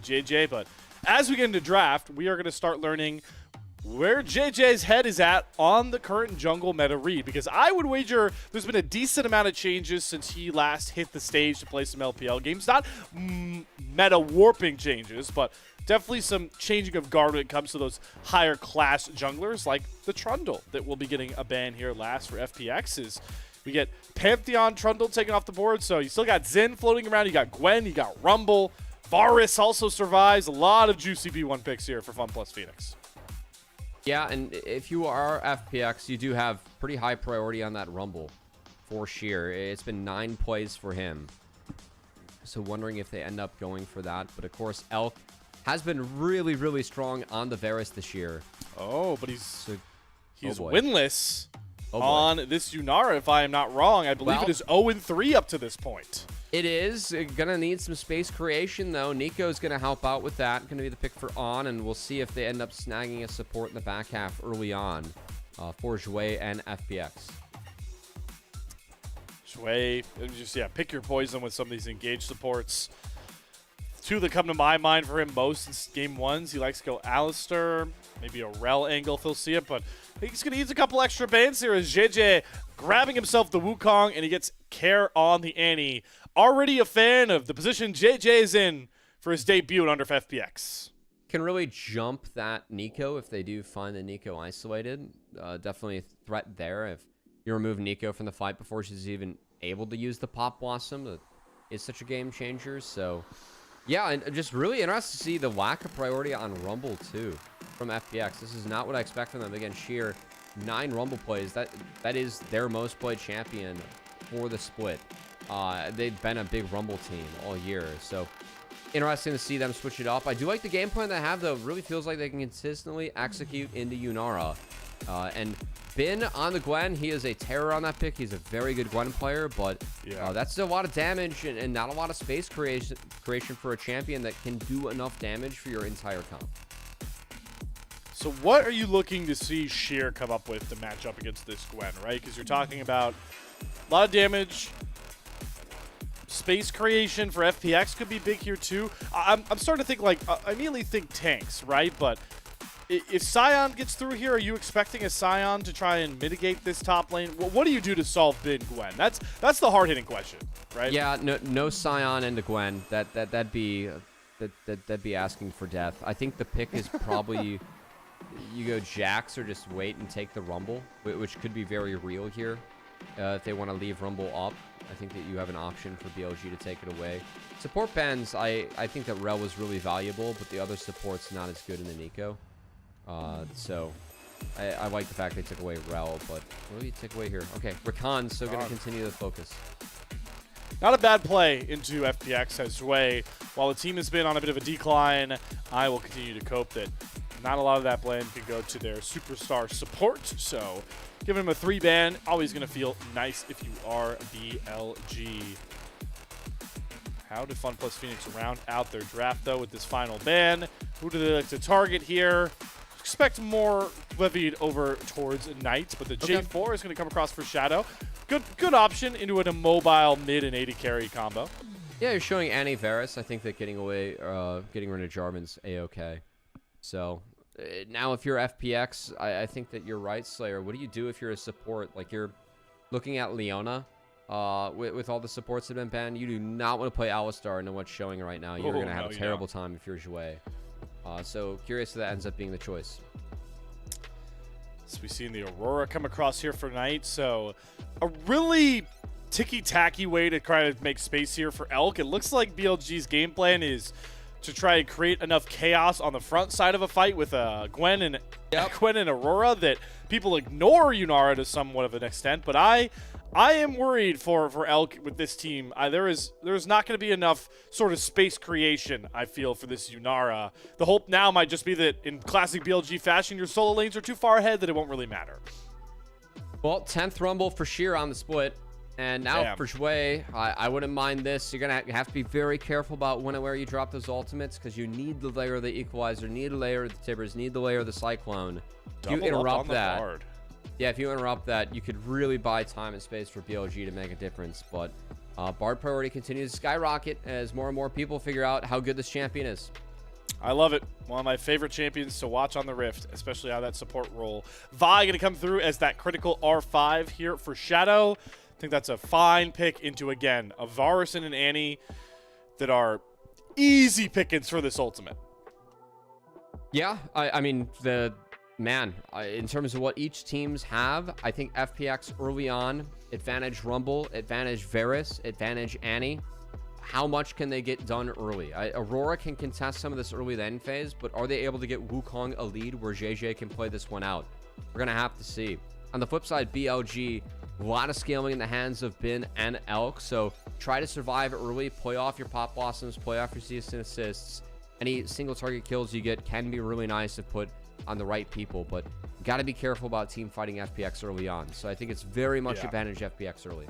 with JJ, but as we get into draft, we are going to start learning where JJ's head is at on the current jungle meta read, because I would wager there's been a decent amount of changes since he last hit the stage to play some LPL games. Not meta warping changes, but definitely some changing of guard when it comes to those higher class junglers like the Trundle that will be getting a ban here last for FPX. We get Pantheon Trundle taken off the board, so you still got Xin floating around, you got Gwen, you got Rumble. Varus also survives. A lot of juicy B1 picks here for FunPlus Phoenix. Yeah, and if you are FPX, you do have pretty high priority on that Rumble for sheer. It's been 9 plays for him. So wondering if they end up going for that. But of course, Elk has been really, really strong on the Varus this year. Oh, but he's winless on this Yunara, if I am not wrong. I believe it is 0-3 up to this point. It is gonna need some space creation, though. Nico's gonna help out with that. Gonna be the pick for On, and we'll see if they end up snagging a support in the back half early on for Jwei and FPX. Jwei, just pick your poison with some of these engaged supports. Two that come to my mind for him most in game ones. He likes to go Alistair, maybe a Rel angle if he'll see it, but I think he's going to use a couple extra bans here as JJ grabbing himself the Wukong, and he gets Care on the Annie. Already a fan of the position JJ is in for his debut under FPX. Can really jump that Nico if they do find the Nico isolated. Definitely a threat there. If you remove Nico from the fight before she's even able to use the Pop Blossom, that is such a game changer. So yeah, and just really interested to see the lack of priority on Rumble too from FPX. This is not what I expect from them. Again, sheer 9 Rumble plays. That is their most played champion for the split. They've been a big Rumble team all year, so interesting to see them switch it up. I do like the game plan they have, though. Really feels like they can consistently execute into Yunara. And Bin on the Gwen, he is a terror on that pick. He's a very good Gwen player, but that's a lot of damage and not a lot of space creation for a champion that can do enough damage for your entire comp. So what are you looking to see Sheer come up with to match up against this Gwen, right? Because you're talking about a lot of damage. Space creation for FPX could be big here too. I'm starting to think I immediately think tanks, right? But if Sion gets through here, are you expecting a Sion to try and mitigate this top lane? What do you do to solve Bin Gwen? That's the hard-hitting question, right? Yeah, no Sion into Gwen. That'd be asking for death. I think the pick is probably you go Jax or just wait and take the Rumble, which could be very real here. If they want to leave Rumble up, I think that you have an option for BLG to take it away. Support bans, I think that Rel was really valuable, but the other support's not as good in the Nico. So I like the fact they took away Rel, but what do you take away here? Okay, Rakan's still going to continue the focus. Not a bad play into FPX as Jwei. While the team has been on a bit of a decline, I will continue to cope that not a lot of that blame can go to their superstar support. So giving him a 3 ban, always going to feel nice if you are BLG. How did FunPlus Phoenix round out their draft, though, with this final ban? Who do they like to target here? Expect more levied over towards Knight, but the J4 is going to come across for Shadow. Good option into an immobile mid and 80 carry combo. Yeah, you're showing Annie Varus. I think that getting rid of Jarvan's A-okay. So now if you're FPX, I think that you're right, Slayer. What do you do if you're a support? Like you're looking at Leona with all the supports that have been banned. You do not want to play Alistar into what's showing right now. You're going to have a terrible time if you're Jwei. So curious if that ends up being the choice. So we've seen the Aurora come across here for Knight. So a really ticky-tacky way to try to make space here for Elk. It looks like BLG's game plan is to try and create enough chaos on the front side of a fight with Gwen and Aurora that people ignore Yunara to somewhat of an extent. But I am worried for Elk with this team. There is not going to be enough sort of space creation, I feel, for this Yunara. The hope now might just be that in classic BLG fashion, your solo lanes are too far ahead that it won't really matter. Well, 10th Rumble for Sheer on the split. And now for Jwei, I wouldn't mind this. You're going to have to be very careful about when and where you drop those ultimates because you need the layer of the Equalizer, need the layer of the Tibbers, need the layer of the Cyclone. If you interrupt that, if you interrupt that, you could really buy time and space for BLG to make a difference. But Bard priority continues to skyrocket as more and more people figure out how good this champion is. I love it. One of my favorite champions to watch on the Rift, especially out of that support role. Vi going to come through as that critical R5 here for Shadow. I think that's a fine pick into, again, a Varus and an Annie that are easy pickings for this ultimate. Yeah, I mean, in terms of what each teams have, I think FPX early on, advantage Rumble, advantage Varus, advantage Annie. How much can they get done early? Aurora can contest some of this early lane phase, but are they able to get Wukong a lead where JJ can play this one out? We're going to have to see. On the flip side, BLG, a lot of scaling in the hands of Bin and Elk, so try to survive early, play off your pop blossoms, play off your CS and assists. Any single target kills you get can be really nice to put on the right people, but got to be careful about team fighting FPX early on. So I think it's very much advantage FPX early.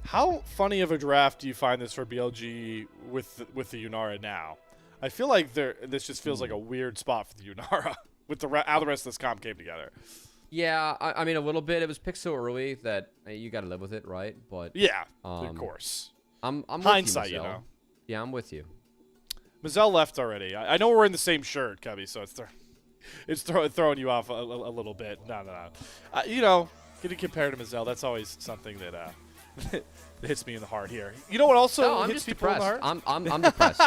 How funny of a draft do you find this for BLG with the Yunara now? I feel like this just feels like a weird spot for the Yunara with how the rest of this comp came together. Yeah, I mean, a little bit. It was picked so early that you got to live with it, right? But yeah, of course. I'm hindsight, with you, you know. Yeah, I'm with you. Mazel left already. I know we're in the same shirt, Cubby, so it's throwing you off a little bit. No. You know, getting compared to Mazel, that's always something that that hits me in the heart here. You know what also hits people in the heart? I'm depressed.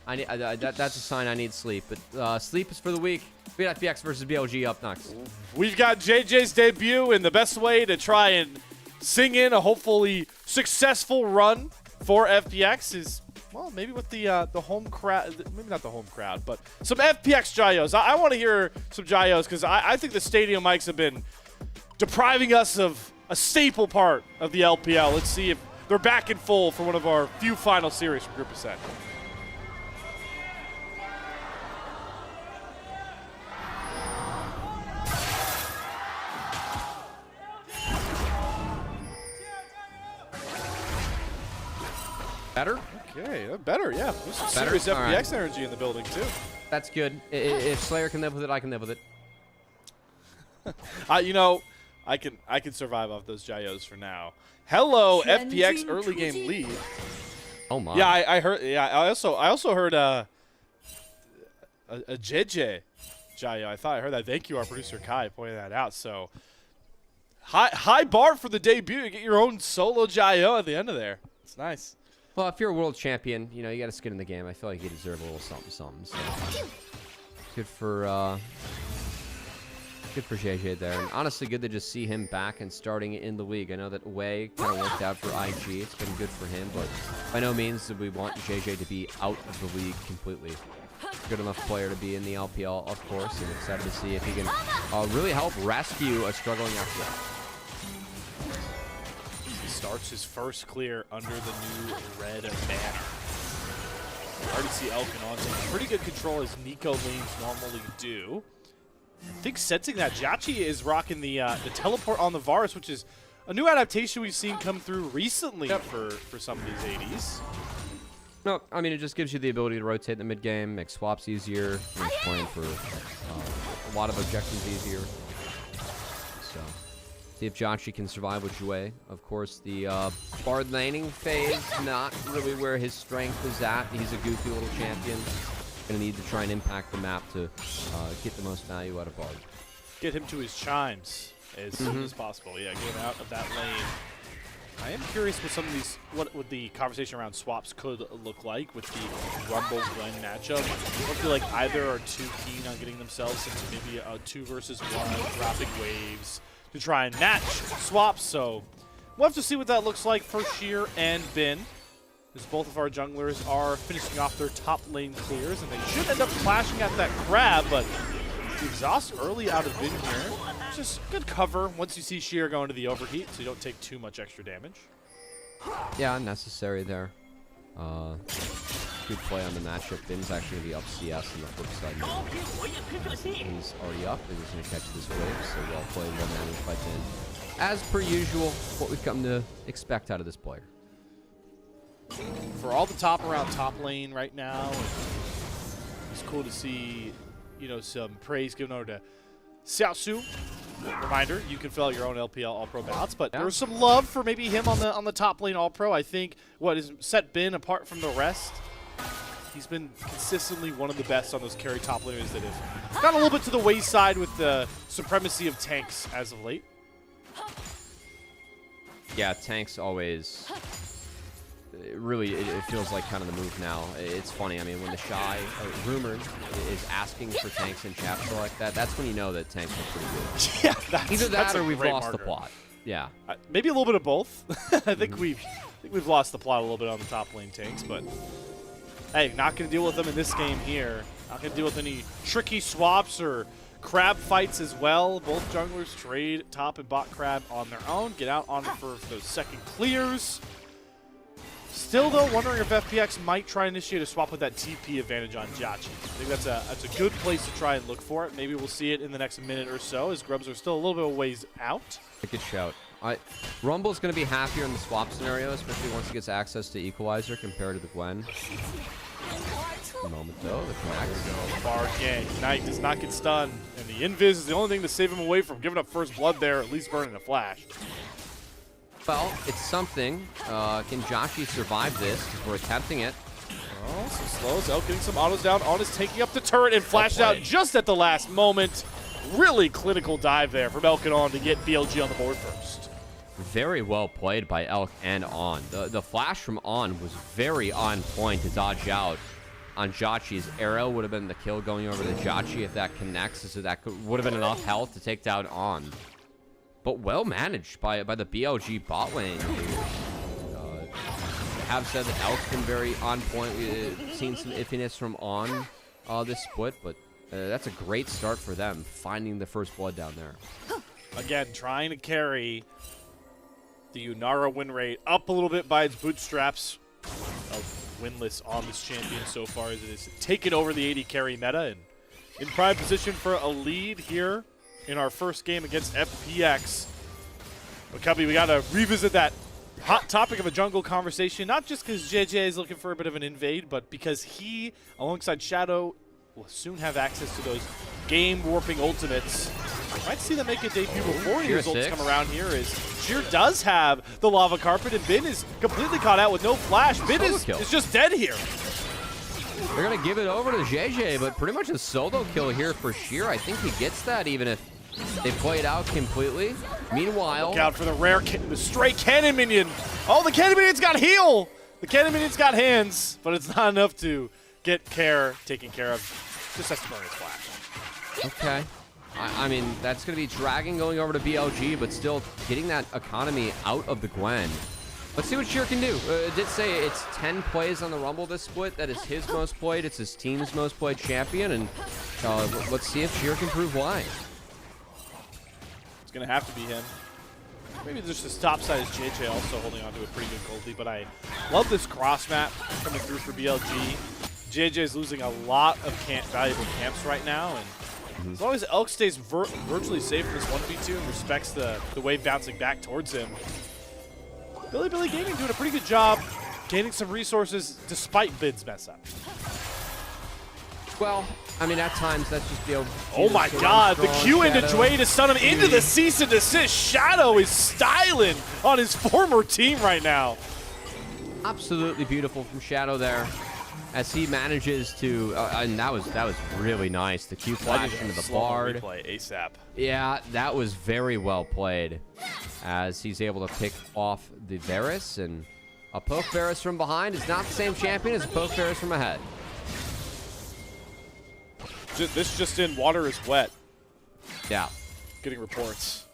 That's a sign I need sleep. But sleep is for the weak. We got FPX versus BLG up next. We've got JJ's debut, and the best way to try and sing in a hopefully successful run for FPX is, well, maybe with the home crowd. Maybe not the home crowd, but some FPX Jaios. I want to hear some Jaios because I think the stadium mics have been depriving us of a staple part of the LPL. Let's see if they're back in full for one of our few final series from Group Ascent. Better? Okay, better, yeah. There's some serious FPX energy in the building, too. That's good. If Slayer can live with it, I can live with it. You know, I can survive off those Jaios for now. Hello, FPX early game lead. Oh my. Yeah, I heard. Yeah, I also heard a JJ Jaio. I heard that. Thank you, our producer Kai, pointing that out. So high bar for the debut. You get your own solo Jaio at the end of there. It's nice. Well, if you're a world champion, you know you got to skin in the game. I feel like you deserve a little something. So good for JJ there, and honestly good to just see him back and starting in the league. I know that Jwei kind of worked out for IG. It's been good for him, but by no means do we want JJ to be out of the league completely. Good enough player to be in the LPL, of course, and excited to see if he can really help rescue a struggling FPL. He starts his first clear under the new red banner. Already see Elkin on some pretty good control as Nico lanes normally do. I think sensing that JiaQi is rocking the teleport on the Varus, which is a new adaptation we've seen come through recently for some of these 80s. No, I mean, it just gives you the ability to rotate in the mid game, make swaps easier, makes playing for a lot of objectives easier. So, see if JiaQi can survive with Jwei. Of course, the Bard laning phase, not really where his strength is at. He's a goofy little champion. Going to need to try and impact the map to get the most value out of Bard. Get him to his chimes as soon as possible. Yeah, get him out of that lane. I am curious what some of these, what the conversation around swaps could look like with the Rumble Gwen matchup. I don't feel like either are too keen on getting themselves into maybe a 2 versus 1, dropping waves to try and match swaps. So we'll have to see what that looks like for Sheer and Bin, as both of our junglers are finishing off their top lane clears, and they should end up clashing at that grab, but the exhaust early out of Bin here. Just good cover once you see Sheer go into the overheat, so you don't take too much extra damage. Yeah, unnecessary there. Good play on the matchup. Bin's actually going to be up CS on the flip side now. He's already up, and he's going to catch this wave, so well played, well managed by Bin. As per usual, what we've come to expect out of this player. For all the top around top lane right now, it's cool to see, you know, some praise given over to Xiaosu. Reminder, you can fill out your own LPL All-Pro ballots, but there's some love for maybe him on the top lane All-Pro. I think what has set Bin apart from the rest he's been consistently one of the best on those carry top laners that have gone a little bit to the wayside with the supremacy of tanks as of late. Yeah, tanks always. It feels like kind of the move now. It's funny. I mean, when the Shy rumored is asking for tanks in chat like that, that's when you know that tanks are pretty good. Yeah, either that or we've lost marker. the plot. Yeah, maybe a little bit of both. I think we've lost the plot a little bit on the top lane tanks, but hey, not going to deal with them in this game here. Not going to deal with any tricky swaps or crab fights as well. Both junglers trade top and bot crab on their own. Get out on for those second clears. Still, though, wondering if FPX might try and initiate a swap with that TP advantage on JiaQi. I think that's a good place to try and look for it. Maybe we'll see it in the next minute or so, as Grubs are still a little bit of ways out. a good shout. Rumble's going to be happier in the swap scenario, especially once he gets access to Equalizer compared to the Gwen. A moment, though. The connect. Bar gang. Knight does not get stunned, and the invis is the only thing to save him away from giving up first blood there, at least burning a flash. Well, it's something. Can JiaQi survive this? Because we're attempting it. Oh, so slows out, getting some autos down on his taking up the turret and flashed out just at the last moment. Really clinical dive there from Elkin to get BLG on the board first. Very well played by Elk and On. The flash from On was very on point to dodge out on JiaQi's arrow. Would have been the kill going over to JiaQi if that connects, so that would have been enough health to take down On. But well managed by the BLG bot lane. Have said that Elk's been very on point. We've seen some iffiness from On this split, but that's a great start for them, finding the first blood down there. Again, trying to carry the Unara win rate up a little bit by its bootstraps. Winless on this champion so far as it is taken over the 80 carry meta and in prime position for a lead here in our first game against FPX. But Cubby, we got to revisit that hot topic of a jungle conversation, not just because JJ is looking for a bit of an invade, but because he, alongside Shadow, will soon have access to those game-warping ultimates. Might see them make a debut before any results come around here, as Sheer does have the lava carpet, and Bin is completely caught out with no flash. Bin is just dead here. They're going to give it over to JJ, but pretty much a solo kill here for Sheer. I think he gets that even if they play it out completely. Meanwhile, look out for the stray cannon minion. Oh, the cannon minion's got heal. The cannon minion's got hands, but it's not enough to get taken care of. Just has to burn his flash. Okay. I mean, that's going to be Dragon going over to BLG, but still getting that economy out of the Gwen. Let's see what Sheer can do. It did say it's 10 plays on the Rumble this split. That is his most played. It's his team's most played champion, and let's see if Sheer can prove why. It's going to have to be him. Maybe just his top side is JJ also holding on to a pretty good gold lead, but I love this cross map coming through for BLG. JJ is losing a lot of valuable camps right now, and as long as Elk stays virtually safe in this 1v2 and respects the wave bouncing back towards him, Bilibili Gaming doing a pretty good job gaining some resources despite Bid's mess up. Well, I mean, at times that's just BLG. Oh my god, the Q into Jwei to stun him into the cease and desist. Shadow is styling on his former team right now. Absolutely beautiful from Shadow there, as he manages to, and that was really nice. The Q flash into the Bard. Replay ASAP. Yeah, that was very well played, as he's able to pick off the Varus, and a poke Varus from behind is not the same champion as a poke Varus from ahead. This just in, water is wet. Yeah. Getting reports.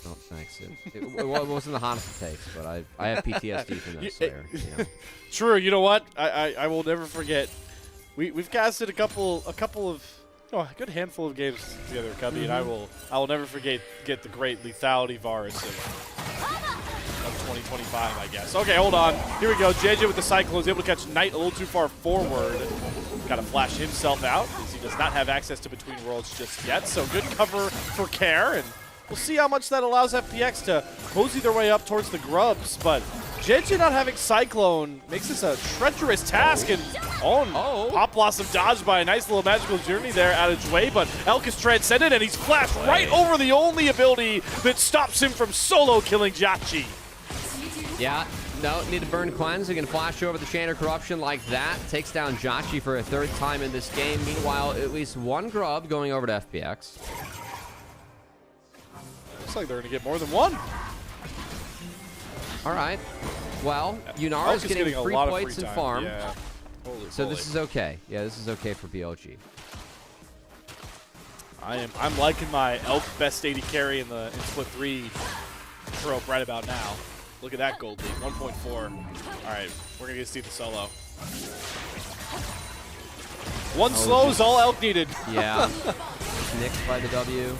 Oh, thanks. It wasn't the hottest it takes, but I have PTSD from this player. You know. True. You know what? I will never forget. We've casted a couple of a good handful of games together, Cubby, and I will never forget the great lethality Varus of 2025, I guess. Okay, hold on. Here we go. JJ with the Cyclone is able to catch Knight a little too far forward. Got to flash himself out, as he does not have access to Between Worlds just yet. So good cover for Care, and we'll see how much that allows FPX to mosey their way up towards the Grubs. But JJ not having Cyclone makes this a treacherous task, and Pop Blossom dodged by a nice little magical journey there out of Jwei, but Elk is transcended, and he's flashed right over the only ability that stops him from solo killing JiaQi. Yeah, No, need to burn cleanse. He can flash over the chain of corruption like that. Takes down JiaQi for a 3rd time in this game. Meanwhile, at least 1 grub going over to FPX. Looks like they're going to get more than 1. All right. Well, Yunara's getting a free lot of plates free and time. farm. Yeah. Holy So moly. this is okay. Yeah, this is okay for BLG. I'm liking my Elk best AD carry in split 3 trope right about now. Look at that gold lead, 1.4. All right, we're gonna get to see the solo. One slow is all Elk needed. Yeah. Nicked by the W.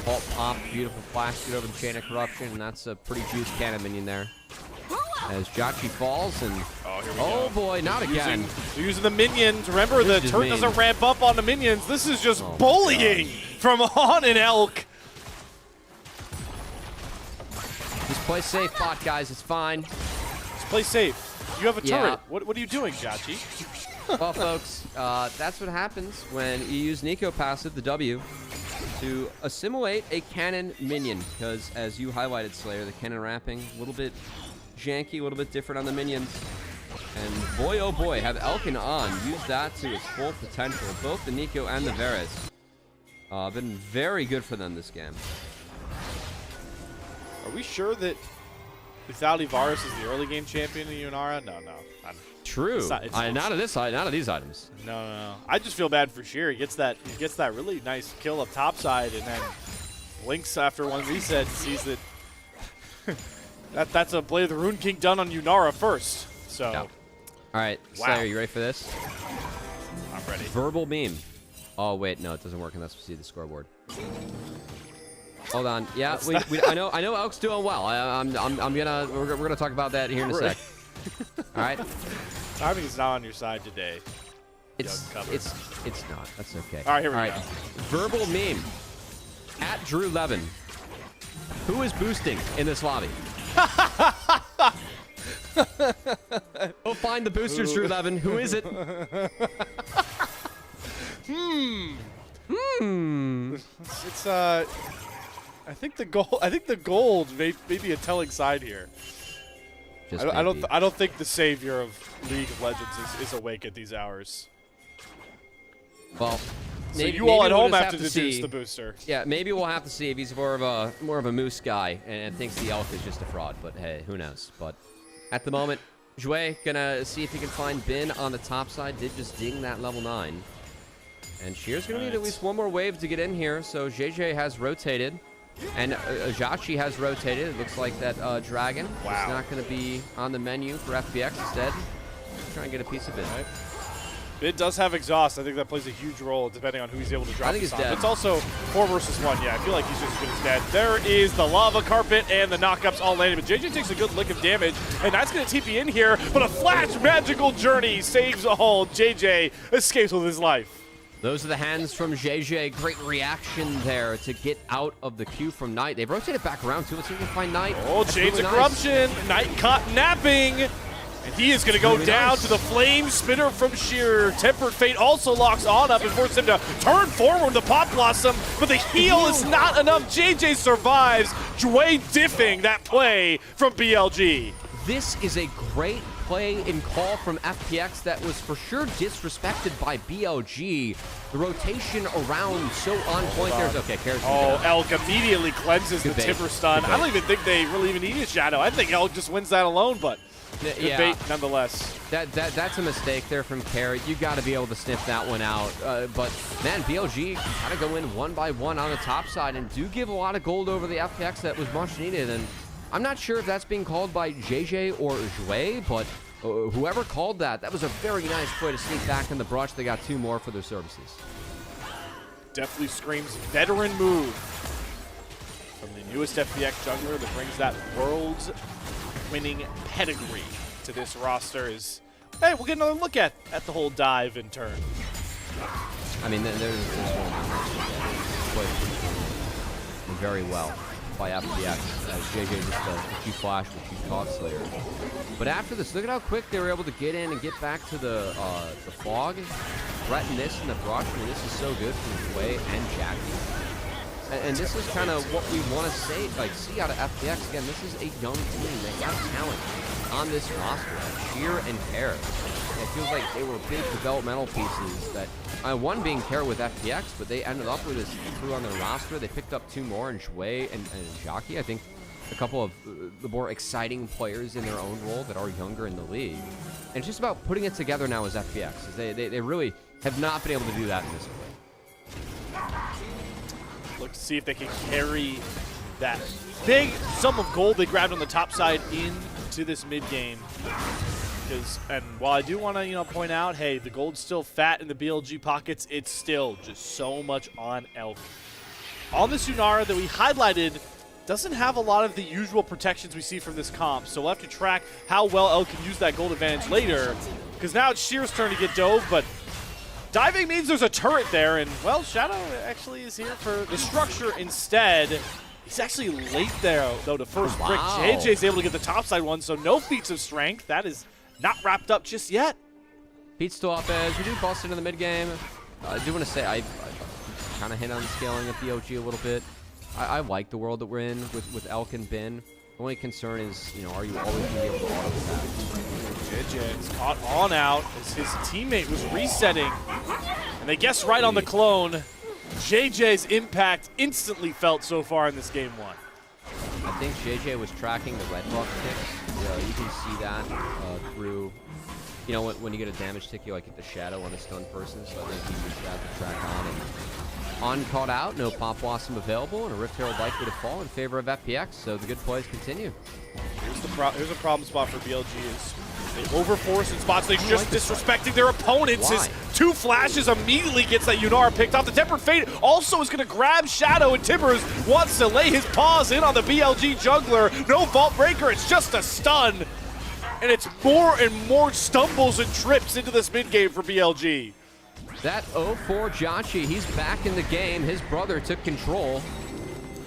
Alt pop, beautiful flash, get over the chain of corruption, and that's a pretty juice cannon minion there. As JiaQi falls, and Here we oh go. boy, not again. Using the minions. Remember, This the is turret mean. doesn't ramp up on the minions. This is just Oh, bullying from on an Elk. Just play safe, bot guys. It's fine. Just play safe. You have a Yeah. turret. What are you doing, JiaQi? Well, folks, that's what happens when you use Nico passive, the W, to assimilate a cannon minion. Because as you highlighted, Slayer, the cannon wrapping, a little bit janky, a little bit different on the minions. And boy, oh boy, have Elkin on used that to its full potential. Both the Nico and the Varus been very good for them this game. Are we sure that without Ivarus is the early game champion in Yunara? No. True. Not Not of these items. No. I just feel bad for Sheer. He gets that really nice kill up topside, and then blinks after one reset and sees that that's a Blade of the Rune King done on Yunara first. So, Yeah. All right, Wow. Slayer, you ready for this? I'm ready. Verbal beam. Oh wait, no, it doesn't work unless we see the scoreboard. Hold on. Yeah, I know Elk's doing well. We're gonna talk about that here in a sec. All right. Timing is not on your side today. It's Young cover. it's not. That's okay. All right, here we go. Verbal meme. At Drew Levin. Who is boosting in this lobby? Go find the boosters, Drew Levin. Who is it? It's I think the gold may be a telling side here. Just I maybe. don't think the savior of League of Legends is awake at these hours. Well, So maybe, you all maybe at we'll home just have to deduce see. the booster. Yeah, maybe we'll have to see if he's more of a moose guy and thinks the elk is just a fraud. But hey, who knows? But at the moment, Jwei gonna see if he can find Bin on the top side. Did just ding that level 9. And Sheer's gonna need at least one more wave to get in here. So JJ has rotated. And JiaQi has rotated. It looks like that Dragon is not going to be on the menu for FPX. Instead, try and get a piece of it. Right. It does have exhaust. I think that plays a huge role depending on who he's able to drop. I think he's dead. It's also 4 versus 1. Yeah, I feel like he's just as good as dead. There is the lava carpet and the knockups all landing. But JJ takes a good lick of damage, and that's going to TP in here. But a flash magical journey saves all. JJ escapes with his life. Those are the hands from JJ. Great reaction there to get out of the queue from Knight. They've rotated back around too. Let's see if we can find Knight. Oh, That's Chains really of nice. Corruption. Knight caught napping. And he is going to go Really down nice. to the flame spitter from Sheer. Tempered Fate also locks on up and forces him to turn forward with the Pop Blossom, but the heal is not enough. JJ survives. Jwei diffing that play from BLG. This is a great play and call from FPX that was for sure disrespected by BLG. The rotation around so on point. There's okay. Cares Oh, Elk immediately cleanses Good the bait. Timber Stun. Good I don't bait. even think they really even need a Shadow. I think Elk just wins that alone, but good Yeah. bait nonetheless. That's a mistake there from Carrot. You got to be able to sniff that one out. But man, BLG can kind of go in one by one on the top side and do give a lot of gold over the FPX that was much needed. And I'm not sure if that's being called by JJ or Jwei, but whoever called that was a very nice play to sneak back in the brush. They got 2 more for their services. Definitely screams veteran move from the newest FPX jungler that brings that world's winning pedigree to this roster. Is hey, we'll get another look at the whole dive in turn. I mean, there's one played very well by FPX as JJ just a few flash, a few caught Slayer. But after this, look at how quick they were able to get in and get back to the fog, threaten this in the brush. I mean, this is so good from Jwei and JiaQi. And this is kind of what we want to see out of FPX. Again, this is a young team. They got talent on this roster, Sheer and Care. It feels like they were big developmental pieces that, one being Care with FPX, but they ended up with this crew on their roster. They picked up 2 more in Jwei and JiaQi. I think a couple of the more exciting players in their own role that are younger in the league. And it's just about putting it together now as FPX. They really have not been able to do that in this way. Look to see if they can carry that big sum of gold they grabbed on the top side into this mid game. And while I do want to, point out, hey, the gold's still fat in the BLG pockets, it's still just so much on Elk. On the Sunara that we highlighted, doesn't have a lot of the usual protections we see from this comp, so we'll have to track how well Elk can use that gold advantage later, because now it's Sheer's turn to get dove, but diving means there's a turret there, and, well, Shadow actually is here for the structure instead. He's actually late there, though, to first brick. JJ's able to get the topside one, so no feats of strength. That is not wrapped up just yet. Feet still up edge. We do bust into the mid game. I do want to say I kind of hit on scaling of BLG a little bit. I like the world that we're in with Elk and Bin. The only concern is, are you always going to be able to auto attack? JJ is caught on out as his teammate was resetting. And they guessed right on the clone. JJ's impact instantly felt so far in this game 1. I think JJ was tracking the red buff ticks. Yeah, you can see that through, when you get a damage tick, you get the shadow on a stunned person. So I think he used that to track on. And on caught out, no Pop Blossom available, and a Rift Herald likely to fall in favor of FPX. So the good plays continue. Here's a problem spot for BLG is they overforce in spots. They're just disrespecting their opponents. Why? His 2 flashes immediately gets that Yunara picked off. The Tempered Fate also is going to grab Shadow, and Timbers wants to lay his paws in on the BLG jungler. No Vault Breaker, it's just a stun. And it's more and more stumbles and trips into this mid game for BLG. That 0-4 JiaQi, he's back in the game. His brother took control.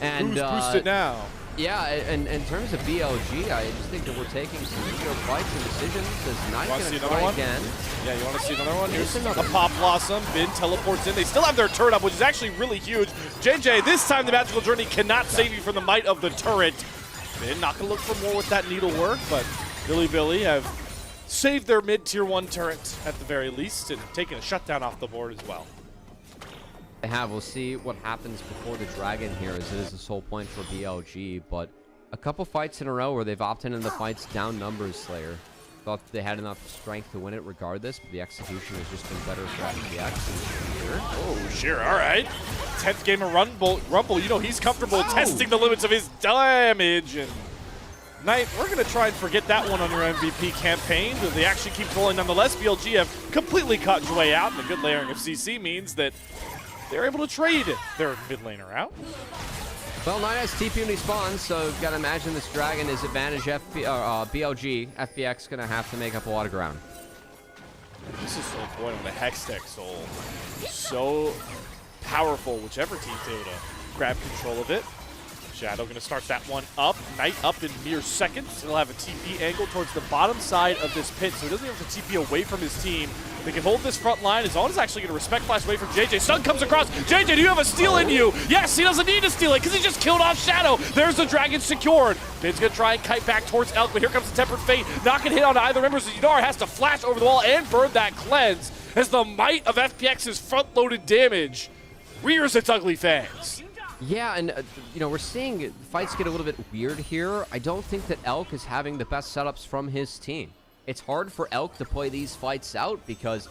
And who's boosted now? Yeah, and in terms of BLG, I just think that we're taking some ego fights and decisions. As Knight going to try again. Yeah, you want to see another one? Here's a Pop Blossom. Bin teleports in. They still have their turret up, which is actually really huge. JJ, this time the Magical Journey cannot save you from the might of the turret. Bin not going to look for more with that needle work, but Bilibili have saved their mid-tier 1 turret at the very least and taken a shutdown off the board as well. They have. We'll see what happens before the Dragon here, as it is the sole point for BLG, but a couple fights in a row where they've opted into the fights down numbers Slayer. Thought they had enough strength to win it regardless, but the execution has just been better for FPX. Oh, sure, all right. 10th game of Rumble, he's comfortable testing the limits of his damage. And Knight, we're going to try and forget that one on your MVP campaign, but they actually keep rolling nonetheless. BLG have completely cut Jwei out, and the good layering of CC means that they're able to trade their mid laner out. Well, Knight has TP when he spawns, so got to imagine this Dragon is advantage BLG. FPX going to have to make up a lot of ground. This is so important with a Hextech Soul. So powerful, whichever team's able to grab control of it. Shadow going to start that one up. Knight up in mere seconds. He'll have a TP angle towards the bottom side of this pit, so he doesn't have to TP away from his team. They can hold this front line. Zon is actually going to respect flash away from JJ. Stun comes across. JJ, do you have a steal in you? Yes, he doesn't need to steal it because he just killed off Shadow. There's the Dragon secured. Bin's going to try and kite back towards Elk, but here comes the Tempered Fate. Not going to hit on either member, so Yunara has to flash over the wall and burn that cleanse as the might of FPX's front-loaded damage rears its ugly fangs. Yeah, and we're seeing fights get a little bit weird here. I don't think that Elk is having the best setups from his team. It's hard for Elk to play these fights out because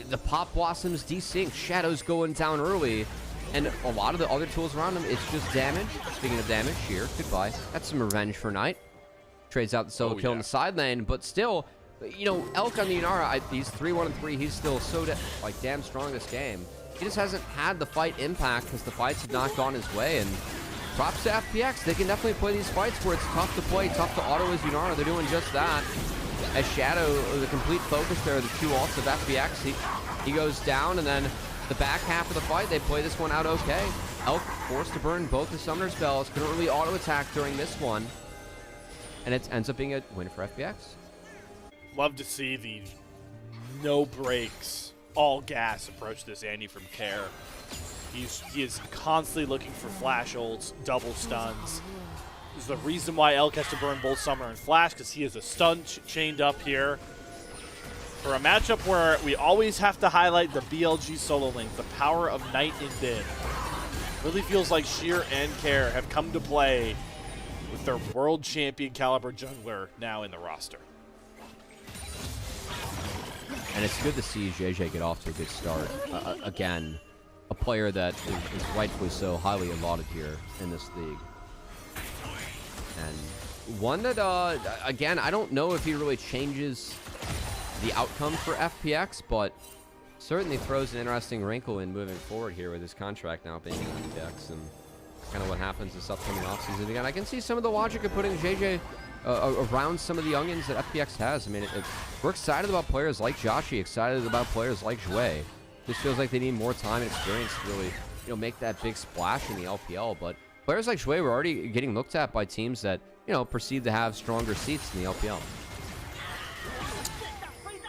the Pop Blossoms desync, Shadow's going down early, and a lot of the other tools around him, it's just damage. Speaking of damage, here, goodbye. That's some revenge for Knight. Trades out the solo kill in the side lane, but still, Elk on the Yunara, he's 3-1-3. He's still so damn strong this game. He just hasn't had the fight impact because the fights have not gone his way, and props to FPX. They can definitely play these fights where it's tough to play, tough to auto as Yunara. They're doing just that. As Shadow, the complete focus there, the 2 ults of FPX, he goes down, and then the back half of the fight, they play this one out okay. Elk forced to burn both the summoner spells, couldn't really auto attack during this one, and it ends up being a win for FPX. Love to see the no breaks, all gas approach this Andy from Care. He is constantly looking for flash ults, double stuns. This is the reason why Elk has to burn both Summer and Flash, because he is a stun chained up here. For a matchup where we always have to highlight the BLG solo link, the power of Knight and Bin. Really feels like Sheer and Care have come to play with their world champion caliber jungler now in the roster. And it's good to see JJ get off to a good start. Again, a player that is rightfully so highly lauded here in this league. And one that, again, I don't know if he really changes the outcome for FPX, but certainly throws an interesting wrinkle in moving forward here with his contract now being in FPX and kind of what happens this upcoming offseason. Again, I can see some of the logic of putting JJ around some of the youngins that FPX has. I mean, we're excited about players like JiaQi, excited about players like Jwei. Just feels like they need more time and experience to really, make that big splash in the LPL. But players like Jwei were already getting looked at by teams that, perceive to have stronger seats in the LPL.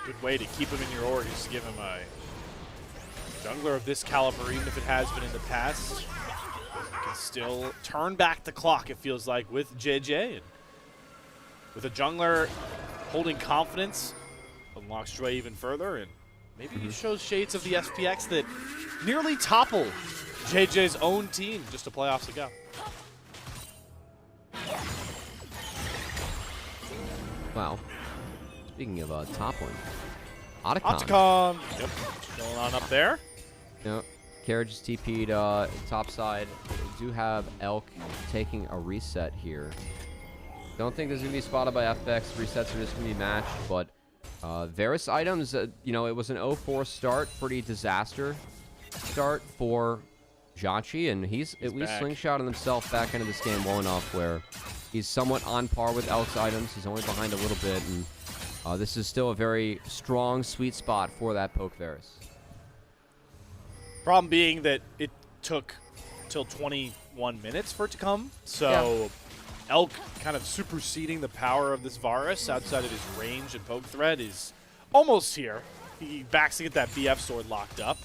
Good way to keep him in your org is to give him a jungler of this caliber, even if it has been in the past. Can still turn back the clock, it feels like, with JJ. And with a jungler holding confidence, unlocks Jwei even further, and maybe he shows shades of the FPX that nearly topple JJ's own team just to playoffs ago. Wow. Speaking of toppling, Otacon. Otacon. Yep, what's going on up there? Yep. Carriage is TP'd top side. We do have Elk taking a reset here. Don't think this is going to be spotted by FX. Resets are just going to be matched, but Varus items, it was an 0-4 start. Pretty disaster start for JiaQi, and he's at least back. slingshotting himself back into this game well enough where he's somewhat on par with Elk's items. He's only behind a little bit, and this is still a very strong, sweet spot for that poke Varus. Problem being that it took till 21 minutes for it to come, so Elk kind of superseding the power of this Varus outside of his range and poke threat is almost here. He backs to get that BF sword locked up.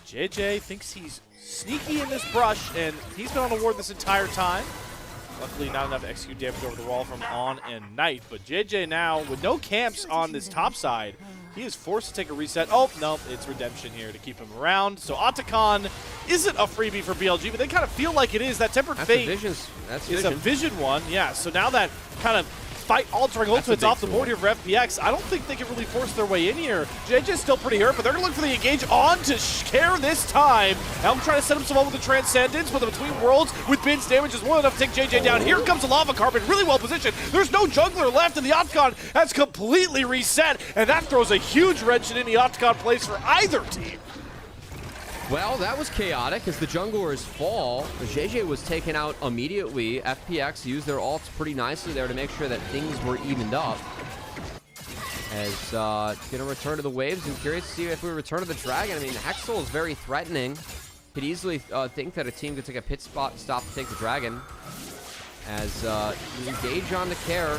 JJ thinks he's sneaky in this brush, and he's been on the ward this entire time. Luckily, not enough to execute damage over the wall from On and Knight, but JJ now, with no camps on this top side, he is forced to take a reset. Oh, no, it's redemption here to keep him around. So Otacon isn't a freebie for BLG, but they kind of feel like it is. That Tempered Fate is a vision one. Yeah, so now that kind of fight-altering ultimate's off the board here for FPX, I don't think they can really force their way in here. JJ's still pretty hurt, but they're going to look for the engage on to Care this time. Elm trying to set himself up with the Transcendence, but the Between Worlds with Bin's damage is more than enough to take JJ down. Here comes the Lava Carpet, really well positioned. There's no jungler left, and the Otacon has completely reset, and that throws a huge wrench in any Otacon plays for either team. Well, that was chaotic as the junglers fall. JJ was taken out immediately. FPX used their ults pretty nicely there to make sure that things were evened up. As gonna return to the waves, and curious to see if we return to the dragon. I mean, Hexel is very threatening. Could easily think that a team could take a pit stop to take the dragon. As you engage on the Care.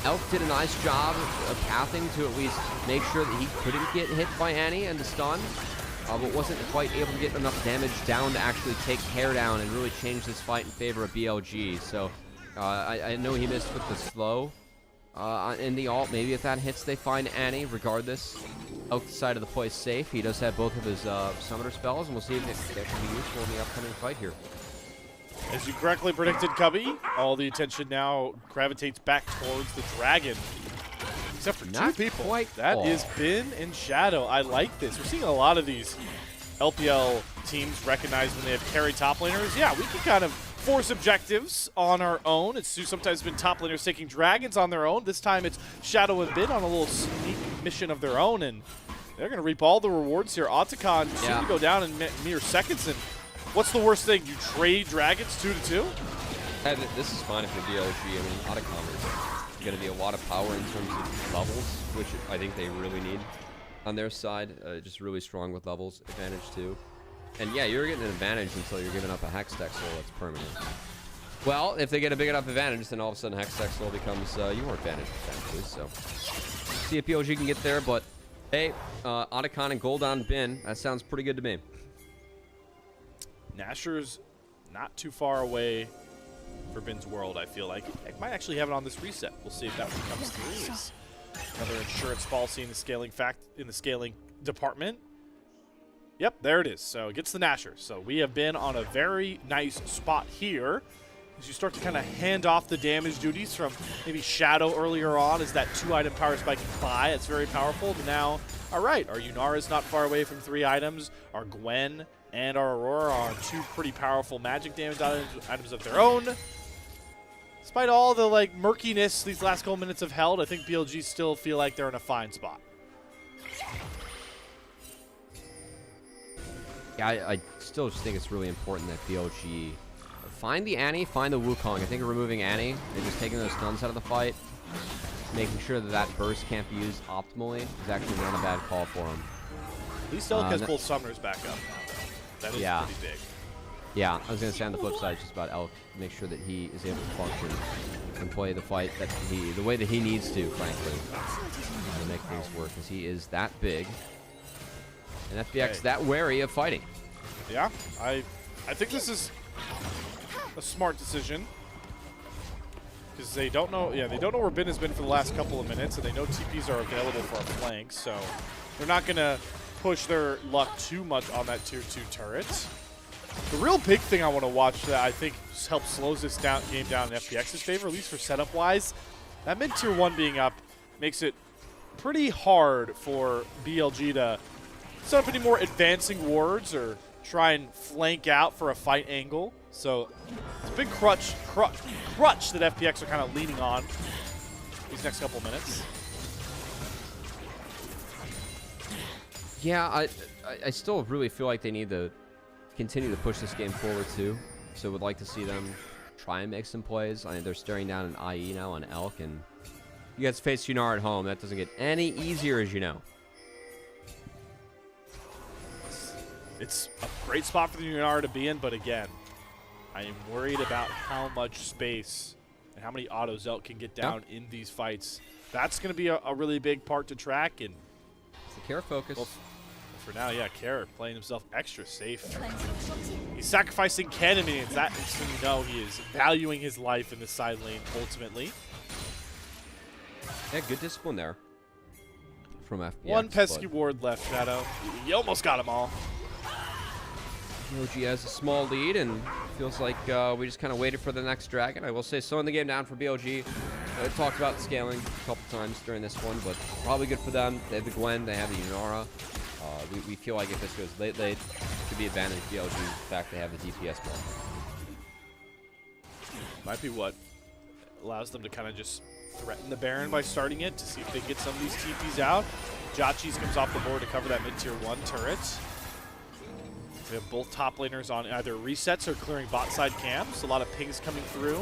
Elk did a nice job of pathing to at least make sure that he couldn't get hit by Annie and the stun. But wasn't quite able to get enough damage down to actually take Care down and really change this fight in favor of BLG. So I know he missed with the slow in the ult. Maybe if that hits, they find Annie. Regardless, Elk decided to play safe. He does have both of his summoner spells, and we'll see if that can be useful in the upcoming fight here. As you correctly predicted, Cubby, all the attention now gravitates back towards the dragon. Except for two people. That is Bin and Shadow. I like this. We're seeing a lot of these LPL teams recognize when they have carry top laners. Yeah, we can kind of force objectives on our own. It's sometimes been top laners taking dragons on their own. This time it's Shadow and Bin on a little sneak mission of their own, and they're going to reap all the rewards here. Otacon soon to go down in mere seconds. And what's the worst thing? You trade dragons 2-2? And this is fine for BLG. I mean, Otacon is going to be a lot of power in terms of levels, which I think they really need on their side. Just really strong with levels advantage too. And yeah, you're getting an advantage until you're giving up a Hex Tech Soul that's permanent. Well, if they get a big enough advantage, then all of a sudden Hex Tech Soul becomes your advantage potentially. So see if BLG can get there, but hey, Otacon and gold on Bin, that sounds pretty good to me. Nasher's not too far away for Bin's World, I feel like. It might actually have it on this reset. We'll see if that one comes through. It's another insurance policy in the scaling department. Yep, there it is. So it gets the Nasher. So we have been on a very nice spot here. As you start to kind of hand off the damage duties from maybe Shadow earlier on as that 2-item power spike buy. It's very powerful. But now, all right, our Yunara's not far away from 3 items. Our Gwen and our Aurora are on 2 pretty powerful magic damage items of their own. Despite all the like murkiness these last couple minutes have held, I think BLG still feel like they're in a fine spot. Yeah, I still just think it's really important that BLG find the Annie, find the Wukong. I think removing Annie and just taking those stuns out of the fight, making sure that that burst can't be used optimally is actually not a bad call for him. At least Elk has both summoners back up now, though. That is pretty big. Yeah, I was going to say on the flip side, just about Elk, make sure that he is able to function and play the fight that the way that he needs to, frankly, to make things work, because he is that big. And FPX that wary of fighting. Yeah, I think this is a smart decision because they don't know. Yeah, they don't know where Bin has been for the last couple of minutes, and they know TPs are available for our flanks, so they're not gonna push their luck too much on that tier 2 turret. The real big thing I want to watch that I think helps slows this game down in FPX's favor, at least for setup wise, that mid tier 1 being up makes it pretty hard for BLG to set up any more advancing wards or try and flank out for a fight angle. So it's a big crutch that FPX are kind of leaning on these next couple minutes. Yeah, I still really feel like they need to continue to push this game forward too. So would like to see them try and make some plays. I mean, they're staring down an IE now on Elk, and you guys face Yunar at home. That doesn't get any easier, as you know. It's a great spot for the Yunara to be in, but again, I am worried about how much space and how many autos Elk can get down in these fights. That's going to be a really big part to track. And it's the care focus. Well, for now, yeah, Care playing himself extra safe. He's sacrificing Ken minions. That is when you know he is valuing his life in the side lane ultimately. Yeah, good discipline there from FPX. One pesky ward left, Shadow. You almost got them all. BLG has a small lead, and feels like we just kind of waited for the next dragon. I will say, slowing the game down for BLG. I talked about scaling a couple times during this one, but probably good for them. They have the Gwen, they have the Yunara. We feel like if this goes late, could be advantage BLG. In fact, they have the DPS build. Might be what allows them to kind of just threaten the Baron by starting it to see if they get some of these TPs out. JiaQi comes off the board to cover that mid-tier 1 turret. We have both top laners on either resets or clearing bot side camps. A lot of pings coming through.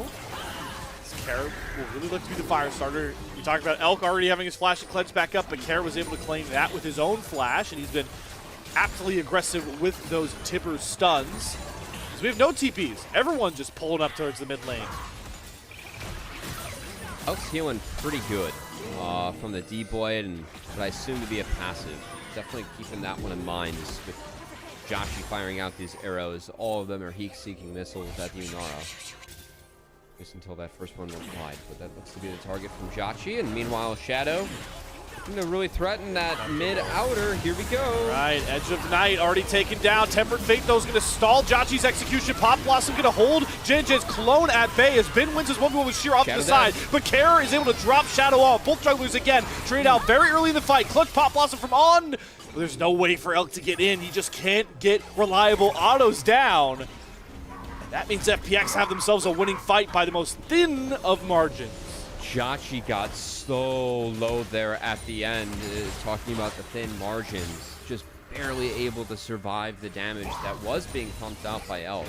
Care will really look to be the fire starter. You talked about Elk already having his flash and cleanse back up, but Care was able to claim that with his own flash, and he's been aptly aggressive with those Tipper stuns. So we have no TPs. Everyone just pulling up towards the mid lane. Elk's healing pretty good from the D-Blade, and what I assume to be a passive. Definitely keeping that one in mind is with JiaQi firing out these arrows. All of them are heat-seeking missiles at the Yunara. Just until that first one went wide, but that looks to be the target from JiaQi. And meanwhile, Shadow looking to really threaten that mid-outer. Here we go. All right, Edge of Night already taken down. Tempered Fate, though, is going to stall JiaQi's execution. Pop Blossom going to hold JJ's clone at bay as Ben wins his 1v1 with Sheer off to the side. But Care is able to drop Shadow off. Both jugglers again trade out very early in the fight. Clutch Pop Blossom from on. There's no way for Elk to get in. He just can't get reliable autos down. That means FPX have themselves a winning fight by the most thin of margins. JiaQi got so low there at the end, talking about the thin margins. Just barely able to survive the damage that was being pumped out by Elk.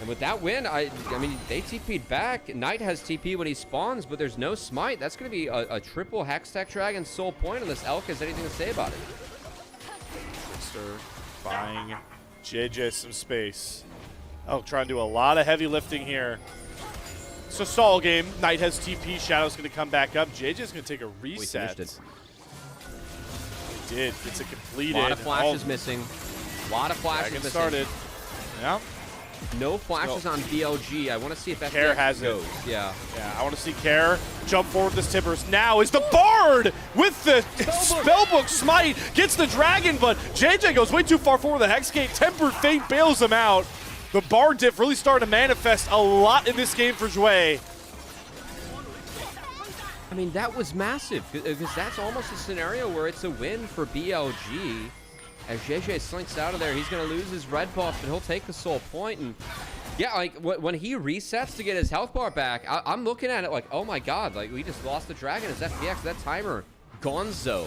And with that win, I mean, they TP'd back. Knight has TP when he spawns, but there's no smite. That's going to be a triple Hextech Dragon soul point unless Elk has anything to say about it. Trickster buying JJ some space. Elk trying to do a lot of heavy lifting here. It's a stall game. Knight has TP. Shadow's going to come back up. JJ's going to take a reset. He did. It's a completed. A lot of flashes missing. A lot of flashes Dragon missing. started. Yeah. No flashes on BLG. I want to see if Care FPX has it. goes. Yeah. Yeah, I want to see Care jump forward with this Timbers. Now is the Bard with the Spellbook Smite. Gets the Dragon, but JJ goes way too far forward with the Hexgate. Tempered Fate bails him out. The Bard diff really started to manifest a lot in this game for Jwei. I mean, that was massive, because that's almost a scenario where it's a win for BLG. As JJ slinks out of there, he's going to lose his red buff, but he'll take the soul point. And yeah, like, when he resets to get his health bar back, I'm looking at it like, oh my god, like, we just lost the Dragon as FPX. That timer, gonzo.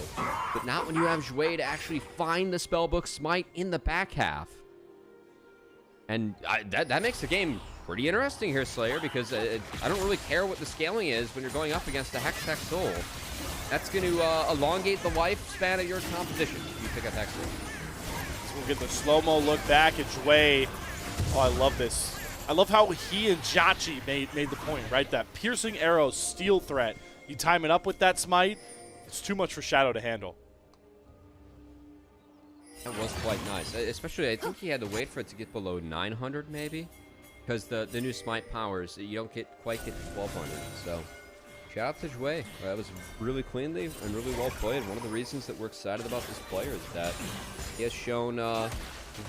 But not when you have Jwei to actually find the Spellbook Smite in the back half. And that makes the game pretty interesting here, Slayer, because I don't really care what the scaling is when you're going up against a Hex Tech Soul. That's going to elongate the lifespan of your competition if you pick up Hex Tech. We'll get the slow-mo look back at Jwei. Oh, I love this. I love how he and JiaQi made the point, right? That piercing arrow steal threat. You time it up with that smite, it's too much for Shadow to handle. That was quite nice. Especially, I think he had to wait for it to get below 900, maybe. Because the new smite powers, you don't quite get to 1200. So, shout out to Jwei. That was really cleanly and really well played. One of the reasons that we're excited about this player is that he has shown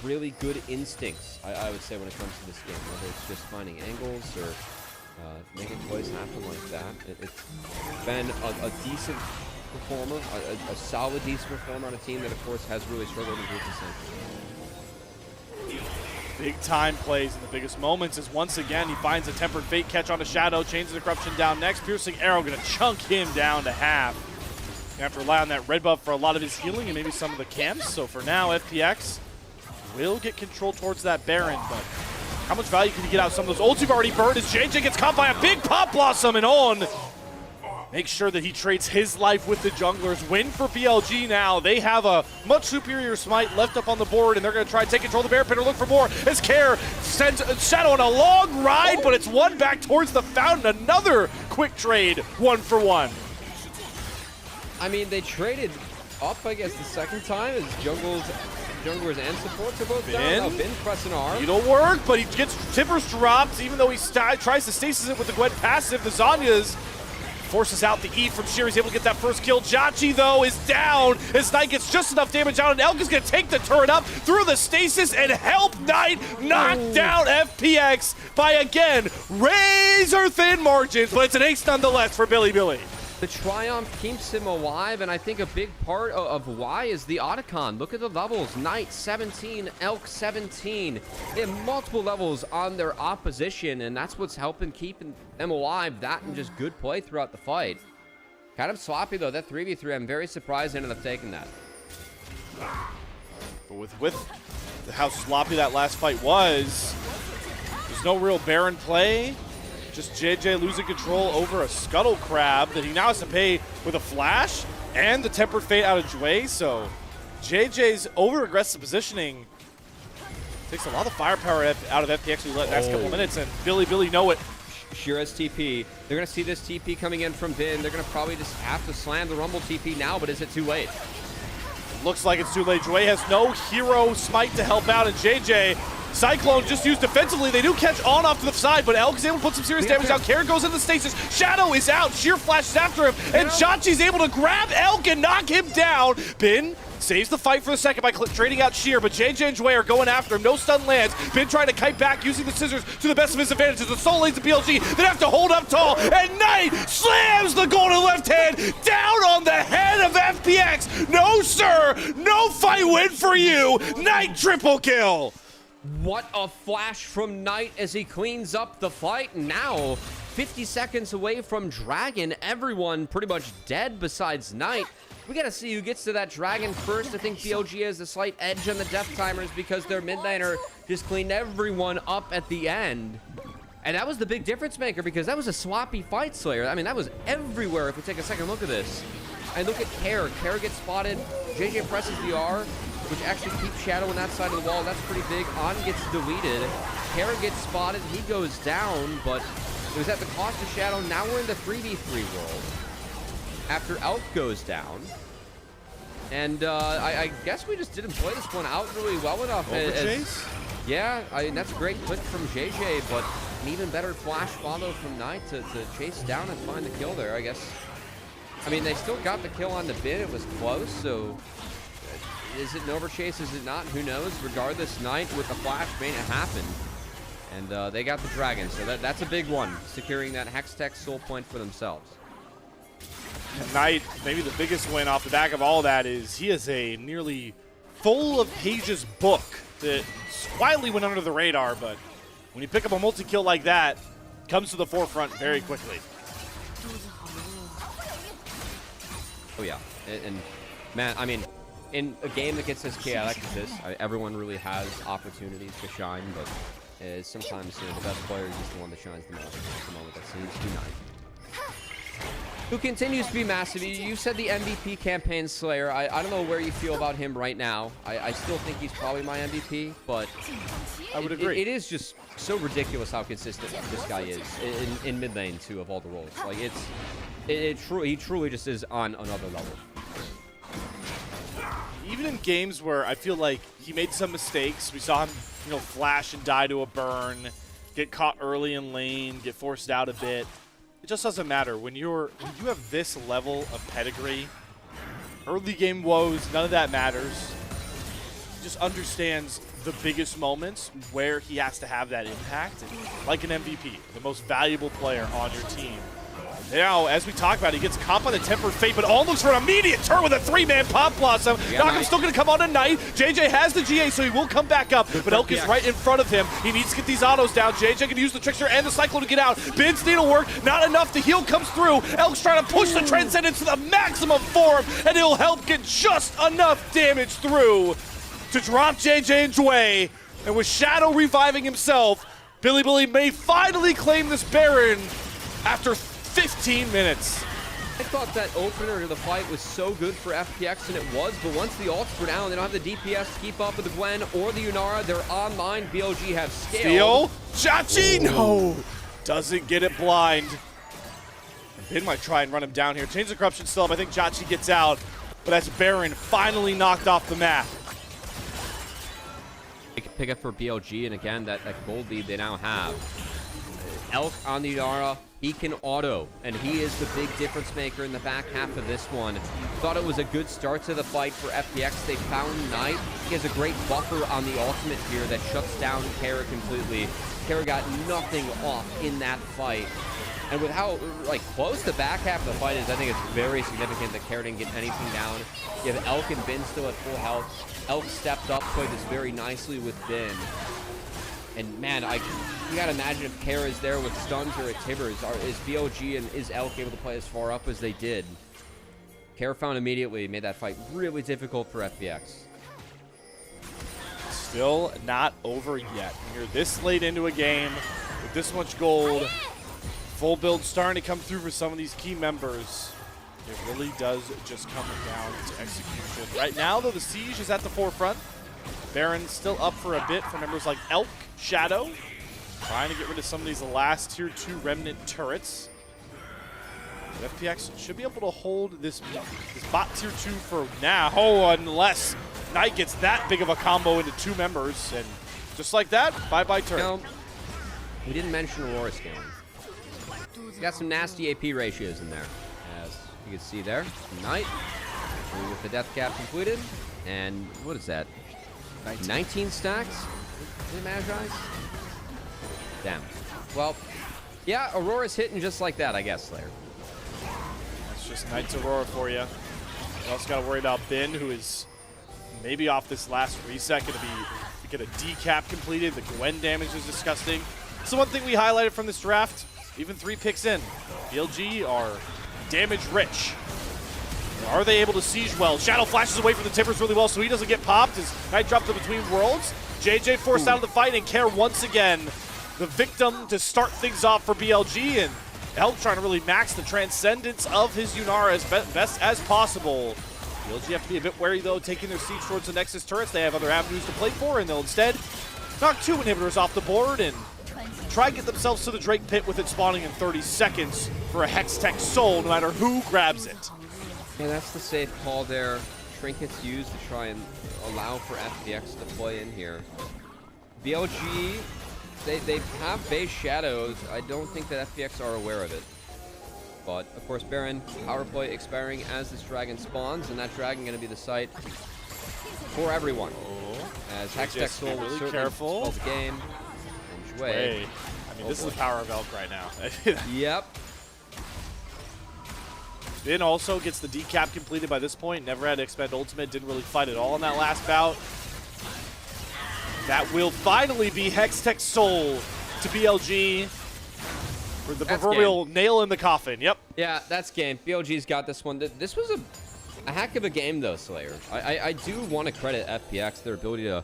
really good instincts, I would say, when it comes to this game. Whether it's just finding angles or making plays happen like that. It's been a decent performer, a solid, decent performer on a team that, of course, has really struggled in group essentially. Big time plays in the biggest moments as once again he finds a Tempered Fate catch on a Shadow, changes the Corruption down next. Piercing Arrow gonna chunk him down to half. You have to rely on that red buff for a lot of his healing and maybe some of the camps. So for now, FPX will get control towards that Baron, but how much value can you get out of some of those ults you've already burned as JJ gets caught by a big Pop Blossom and on. Make sure that he trades his life with the junglers. Win for BLG now. They have a much superior smite left up on the board, and they're going to try to take control of the Bear Pit or look for more as Care sends Shadow on a long ride, but it's one back towards the fountain. Another quick trade, 1-for-1. I mean, they traded up, I guess, the second time as junglers and supports are both down. Now Bin pressing R. It'll work, but he gets Timbers dropped, even though he tries to stasis it with the Gwen passive. The Zanya's forces out the E from Sheer. He's able to get that first kill. JiaQi, though, is down as Knight gets just enough damage out, and Elk is going to take the turret up through the stasis and help Knight knock down FPX by, again, razor-thin margins, but it's an ace nonetheless for Bilibili. The Triumph keeps him alive, and I think a big part of why is the Otacon. Look at the levels. Knight 17, Elk 17. They have multiple levels on their opposition, and that's what's helping keep them alive. That and just good play throughout the fight. Kind of sloppy, though. That 3v3, I'm very surprised they ended up taking that. But with how sloppy that last fight was, there's no real Baron play. Just JJ losing control over a Scuttle Crab that he now has to pay with a flash and the Tempered Fate out of Jwei. So JJ's over-aggressive positioning takes a lot of firepower out of FPX in the next couple minutes, and Bilibili know it. Sheer has TP. They're going to see this TP coming in from Bin. They're going to probably just have to slam the Rumble TP now, but is it too late? Looks like it's too late. Jwei has no hero smite to help out, and JJ Cyclone just used defensively. They do catch on off to the side, but Elk is able to put some serious damage out. Care goes into stasis. Shadow is out. Sheer flashes after him, and JiaQi's able to grab Elk and knock him down. Bin saves the fight for a second by trading out Sheer, but JJ and Jwei are going after him. No stun lands. Bin trying to kite back using the scissors to the best of his advantages. The soul lanes of BLG. They have to hold up tall, and Knight slams the golden left hand down on the head of FPX. No, sir. No fight win for you. Knight triple kill. What a flash from Knight as he cleans up the fight. Now, 50 seconds away from Dragon. Everyone pretty much dead besides Knight. We got to see who gets to that Dragon first. I think BLG has a slight edge on the death timers because their Midnighter just cleaned everyone up at the end. And that was the big difference maker because that was a sloppy fight, Slayer. I mean, that was everywhere if we take a second look at this. And look at Care. Care gets spotted. JJ presses the R, which actually keeps Shadow on that side of the wall. That's pretty big. On gets deleted. Care gets spotted. He goes down, but it was at the cost of Shadow. Now we're in the 3v3 world. After Elk goes down, And I guess we just didn't play this one out really well enough. Chase? Yeah, that's a great click from JJ, but an even better flash follow from Knight to chase down and find the kill there, I guess. I mean, they still got the kill on the bin. It was close, so is it an overchase? Is it not? Who knows? Regardless, Knight with the flash made it happen. And they got the dragon, so that's a big one, securing that Hextech soul point for themselves. Knight, maybe the biggest win off the back of all that is he has a nearly full of pages book that quietly went under the radar, but when you pick up a multi-kill like that, it comes to the forefront very quickly. Oh yeah, and man, I mean, in a game that gets as chaotic as this, everyone really has opportunities to shine, but sometimes the best player is just the one that shines the most at the moment. That seems to be Knight, who continues to be massive. You said the MVP campaign Slayer. I don't know where you feel about him right now. I still think he's probably my MVP, but I would agree. It is just so ridiculous how consistent this guy is in mid lane too, of all the roles. Like he truly just is on another level. Even in games where I feel like he made some mistakes, we saw him, flash and die to a burn, get caught early in lane, get forced out a bit. It just doesn't matter. When you have this level of pedigree, early game woes, none of that matters. He just understands the biggest moments where he has to have that impact. And like an MVP, the most valuable player on your team. Now, as we talk about, he gets caught by the Tempered Fate, but all looks for an immediate turn with a 3-man Pop Blossom. Knockem's still going to come on tonight. JJ has the GA, so he will come back up, but Elk is right in front of him. He needs to get these autos down. JJ can use the Trickster and the Cyclone to get out. Bin's needlework, not enough. The heal comes through. Elk's trying to push the Transcendence to the maximum form, and it'll help get just enough damage through to drop JJ and Jwei. And with Shadow reviving himself, Bilibili may finally claim this Baron after 15 minutes. I thought that opener to the fight was so good for FPX, and it was, but once the ults were down, they don't have the DPS to keep up with the Gwen or the Yunara. They're online. BLG have scaled. JiaQi, no! Doesn't get it blind. Bin might try and run him down here. Change the Corruption still up. I think JiaQi gets out, but that's Baron finally knocked off the map. Pick up for BLG, and again, that gold lead they now have. Elk on the Yara, he can auto, and he is the big difference maker in the back half of this one. Thought it was a good start to the fight for FPX. They found Knight. He has a great buffer on the ultimate here that shuts down Kara completely. Kara got nothing off in that fight. And with how close the back half of the fight is, I think it's very significant that Kara didn't get anything down. You have Elk and Bin still at full health. Elk stepped up, played this very nicely with Bin. And man, you gotta imagine if Kara is there with stuns or a Tibbers, is BLG and is Elk able to play as far up as they did? Kara found immediately, made that fight really difficult for FPX. Still not over yet. You're this late into a game with this much gold. Full build starting to come through for some of these key members. It really does just come down to execution. Right now, though, the Siege is at the forefront. Baron still up for a bit for members like Elk, Shadow, trying to get rid of some of these last tier 2 remnant turrets. But FPX should be able to hold this bot tier 2 for now, unless Knight gets that big of a combo into 2 members. And just like that, bye-bye turret. Now, we didn't mention Aurora scaling. He's got some nasty AP ratios in there, as you can see there. Knight with the death cap completed. And what is that? 19 stacks? Any Magi's? Damn. Well, yeah, Aurora's hitting just like that, I guess, Slayer. That's just Knight's Aurora for you. You also got to worry about Bin, who is maybe off this last reset, going to get a decap completed. The Gwen damage is disgusting. So one thing we highlighted from this draft, even 3 picks in, BLG are damage rich. Are they able to siege well? Shadow flashes away from the Timbers really well, so he doesn't get popped as Knight dropped in between worlds. JJ forced out of the fight, and Care once again the victim to start things off for BLG, and Elk trying to really max the transcendence of his Yunara as best as possible. BLG have to be a bit wary, though, taking their siege towards the Nexus turrets. They have other avenues to play for, and they'll instead knock 2 inhibitors off the board and try to get themselves to the Drake Pit with it spawning in 30 seconds for a Hextech Soul, no matter who grabs it. Yeah, that's the safe call there. trinkets used to try and allow for FPX to play in here. BLG, they have base shadows. I don't think that FPX are aware of it. But, of course, Baron, power play expiring as this dragon spawns, and that dragon going to be the site for everyone. As Hextech Soul will really certainly careful. spell the game. And Jwei. Hey, I mean, this is the power of Elk right now. Yep. Finn also gets the decap completed by this point. Never had to expend ultimate. Didn't really fight at all in that last bout. That will finally be Hextech Soul to BLG for the proverbial nail in the coffin. Yep. Yeah, that's game. BLG's got this one. This was a heck of a game, though, Slayer. I do want to credit FPX, their ability to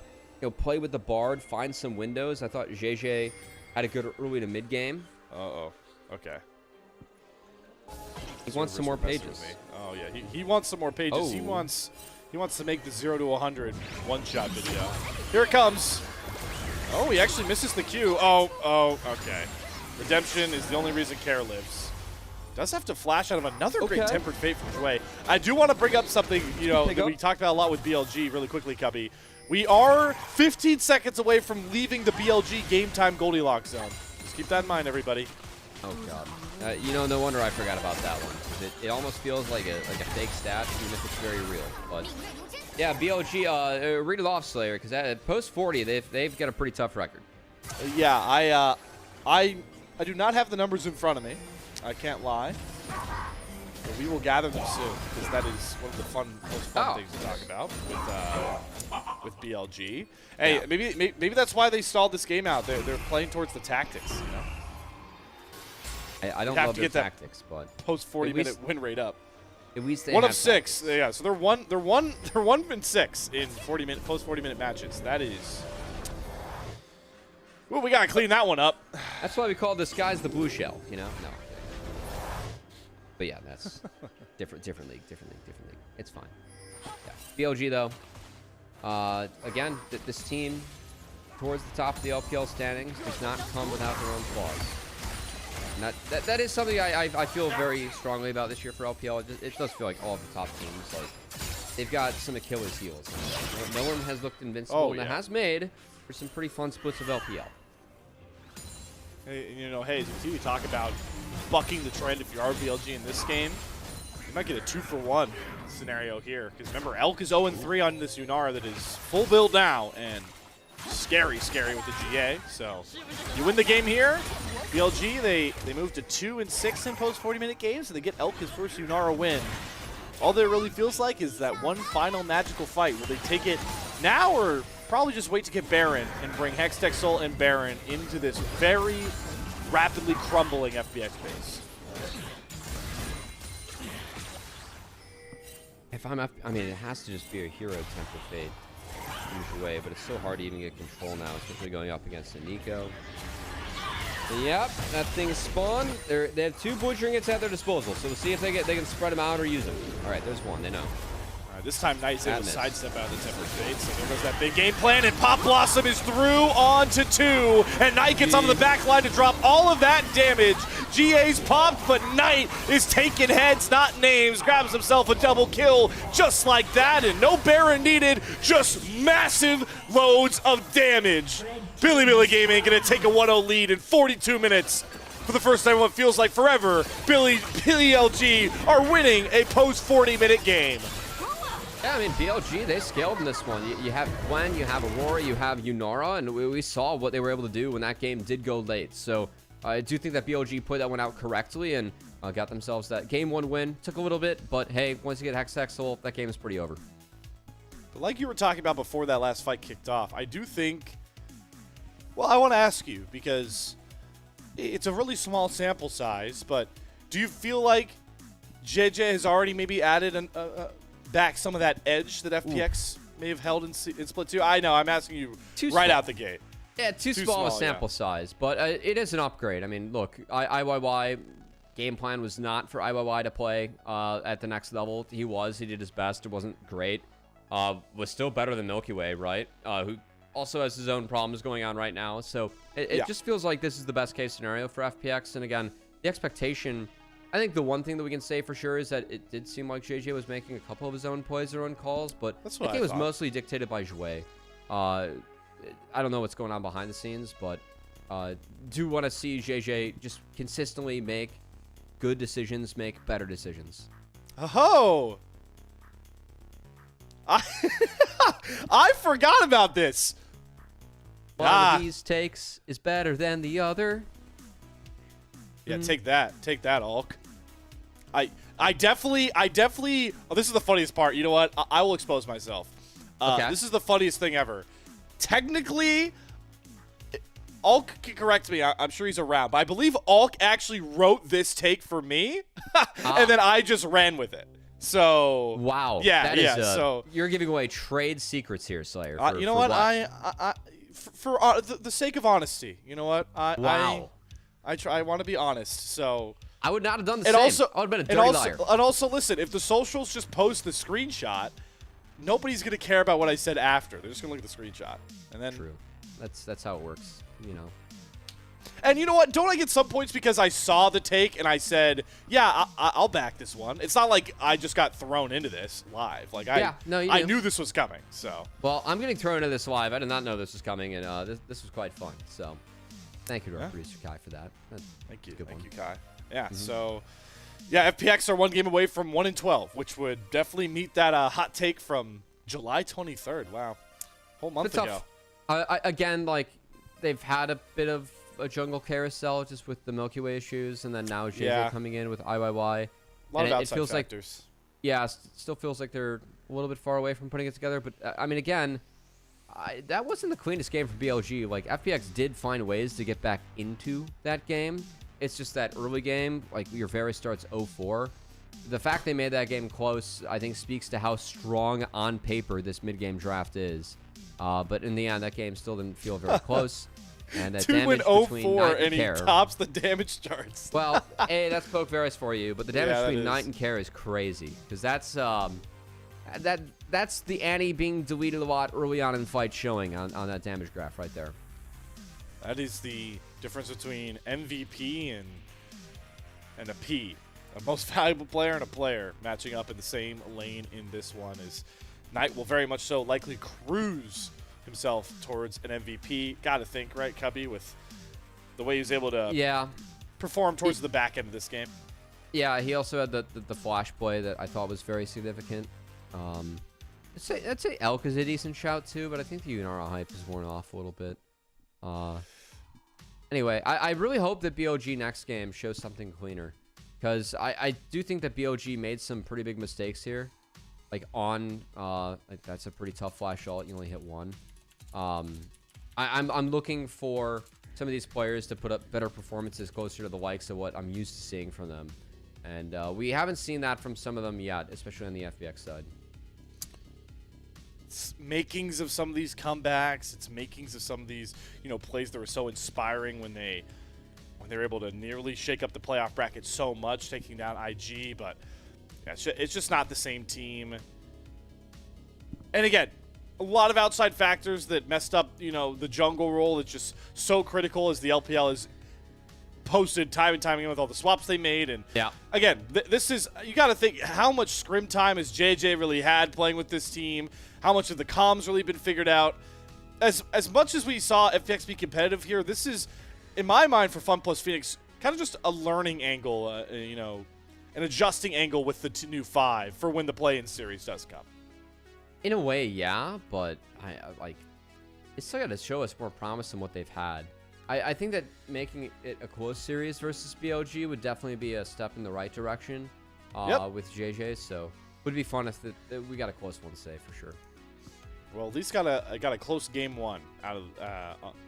play with the Bard, find some windows. I thought JJ had a good early to mid game. Uh-oh. Okay. He wants some more pages. Oh, yeah. He wants some more pages. Oh. He wants to make the 0 to 100 one-shot video. Here it comes. Oh, he actually misses the Q. Oh, okay. Redemption is the only reason Care lives. Does have to flash out of another great Tempered Fate from Jwei. I do want to bring up something, that we talked about a lot with BLG really quickly, Cubby. We are 15 seconds away from leaving the BLG game time Goldilocks zone. Just keep that in mind, everybody. Oh, God. No wonder I forgot about that one. 'Cause it almost feels like a fake stat, even if it's very real. But, yeah, BLG, read it off, Slayer, because at post 40, they've got a pretty tough record. Yeah, I do not have the numbers in front of me. I can't lie. But we will gather them soon, because that is one of the most fun things to talk about with BLG. Hey, yeah. maybe that's why they stalled this game out. They're playing towards the tactics, I don't love their tactics, but post 40-minute win rate up. At least they one have of 6. Tactics. Yeah, so they're 1 and 6 in post 40-minute matches. That is. Well, we gotta clean that one up. That's why we call this guys the blue shell. No. But yeah, that's different league. It's fine. Yeah. BLG though, again, this team towards the top of the LPL standings does not come without their own flaws. And that is something I feel very strongly about this year for LPL. It does feel like all of the top teams, they've got some Achilles heels. No one has looked invincible, and it has made for some pretty fun splits of LPL. Hey, hey, as you talk about bucking the trend if you are BLG in this game, you might get a 2-for-1 scenario here. Because remember, Elk is 0-3 on this Yunara that is full build now, and scary with the GA. So you win the game here. BLG, they move to 2-6 in post 40-minute games, and they get Elk his first Yunara win. All that really feels like is that one final magical fight. Will they take it now, or probably just wait to get Baron and bring Hextech Soul and Baron into this very rapidly crumbling FPX base? I mean, it has to just be a hero Temper Fate in Jwei, but it's so hard to even get control now, especially going up against a Nico. Yep, that thing is spawned. They have 2 blue trinkets at their disposal, so we'll see if they can spread them out or use them. All right, there's one. They know. All right, this time Knight's able to sidestep out of the Tempered Fate, so there goes that big game plan, and Pop Blossom is through on to 2, and Knight gets on the back line to drop all of that damage. GA's popped, but Knight is taking heads, not names, grabs himself a double kill just like that, and no Baron needed, just massive loads of damage. Bilibili Gaming gonna take a 1-0 lead in 42 minutes. For the first time in what feels like forever, BLG are winning a post 40-minute game. Yeah, I mean, BLG, they scaled in this one. You have Gwen, you have Aurora, you have Yunara, and we saw what they were able to do when that game did go late. So I do think that BLG played that one out correctly and got themselves that game 1 win. Took a little bit, but hey, once you get Hextech Soul, that game is pretty over. But like you were talking about before that last fight kicked off, I do think, well, I want to ask you, because it's a really small sample size, but do you feel like JJ has already maybe added back some of that edge that FPX may have held in Split 2? I know, I'm asking you right out the gate. Yeah, too small a sample size, but it is an upgrade. I mean, look, IYY game plan was not for IYY to play at the next level. He did his best. It wasn't great. Was still better than Milky Way, right? Who also has his own problems going on right now. So it just feels like this is the best case scenario for FPX. And again, the expectation I think the one thing that we can say for sure is that it did seem like JJ was making a couple of his own plays or own calls, but That's I what think I it was thought. mostly dictated by Jwei. I don't know what's going on behind the scenes, but do want to see JJ just consistently make good decisions, make better decisions. Oh, I forgot about this. One of these takes is better than the other. Yeah, take that, Ulk. I definitely. Oh, this is the funniest part. You know what? I will expose myself. Okay. This is the funniest thing ever. Technically, Ulk can correct me. I'm sure he's around, but I believe Ulk actually wrote this take for me, and then I just ran with it. So Wow. yeah, that is, yeah. So you're giving away trade secrets here, Slayer. you know what? For the sake of honesty, you know what? Wow. I want to be honest. So I would not have done the and same. also, I would have been a dirty liar. And also, listen, if the socials just post the screenshot, nobody's gonna care about what I said after. They're just gonna look at the screenshot, and then. True. That's how it works. You know. And you know what? Don't I get some points because I saw the take and I said, yeah, I'll back this one. It's not like I just got thrown into this live. Like I knew this was coming. So. Well, I'm getting thrown into this live. I did not know this was coming, and this was quite fun. So, thank you to our producer Kai for that. Thank you, Good one. you, Kai. Yeah. So, yeah, FPX are one game away from 1-12, which would definitely meet that hot take from July 23rd. Wow, whole month ago. Again, like they've had a bit of a jungle carousel just with the Milky Way issues, and then now JJ coming in with IYY. A lot of outside feels factors. Still feels like they're a little bit far away from putting it together. But I mean, again, that wasn't the cleanest game for BLG. Like FPX did find ways to get back into that game. It's just that early game, like your very starts 0-4. The fact they made that game close, I think, speaks to how strong on paper this mid-game draft is. But in the end, that game still didn't feel very close. And that 2-0-4, and he tops the damage charts. Well, hey, that's Poke Varus for you, but the damage between Knight and Care is crazy because that's the Annie being deleted a lot early on in the fight showing on that damage graph right there. That is the difference between MVP and a P, a most valuable player and a player matching up in the same lane in this one. Is Knight will very much so likely cruise himself towards an MVP. Gotta think, right, Cubby, with the way he was able to perform towards the back end of this game. Yeah, he also had the flash play that I thought was very significant. I'd say Elk is a decent shout too, but I think the Unara hype is worn off a little bit. Anyway, I really hope that BLG next game shows something cleaner, because I do think that BLG made some pretty big mistakes here. Like that's a pretty tough flash ult. You only hit one. I'm looking for some of these players to put up better performances closer to the likes of what I'm used to seeing from them. And we haven't seen that from some of them yet, especially on the FPX side. It's makings of some of these comebacks. It's makings of some of these, plays that were so inspiring when they were able to nearly shake up the playoff bracket so much, taking down IG. But yeah, it's just not the same team. And again, a lot of outside factors that messed up, the jungle role. It's just so critical, as the LPL has posted time and time again with all the swaps they made. And again, this is, you got to think, how much scrim time has JJ really had playing with this team? How much of the comms really been figured out? As much as we saw FPX be competitive here, this is, in my mind, for FunPlus Phoenix, kind of just a learning angle, an adjusting angle with the new 5 for when the play-in series does come. In a way, yeah, but it's still got to show us more promise than what they've had. I think that making it a close series versus BLG would definitely be a step in the right direction with JJ. So it would be fun if we got a close one, say, for sure. Well, at least got a close game one out of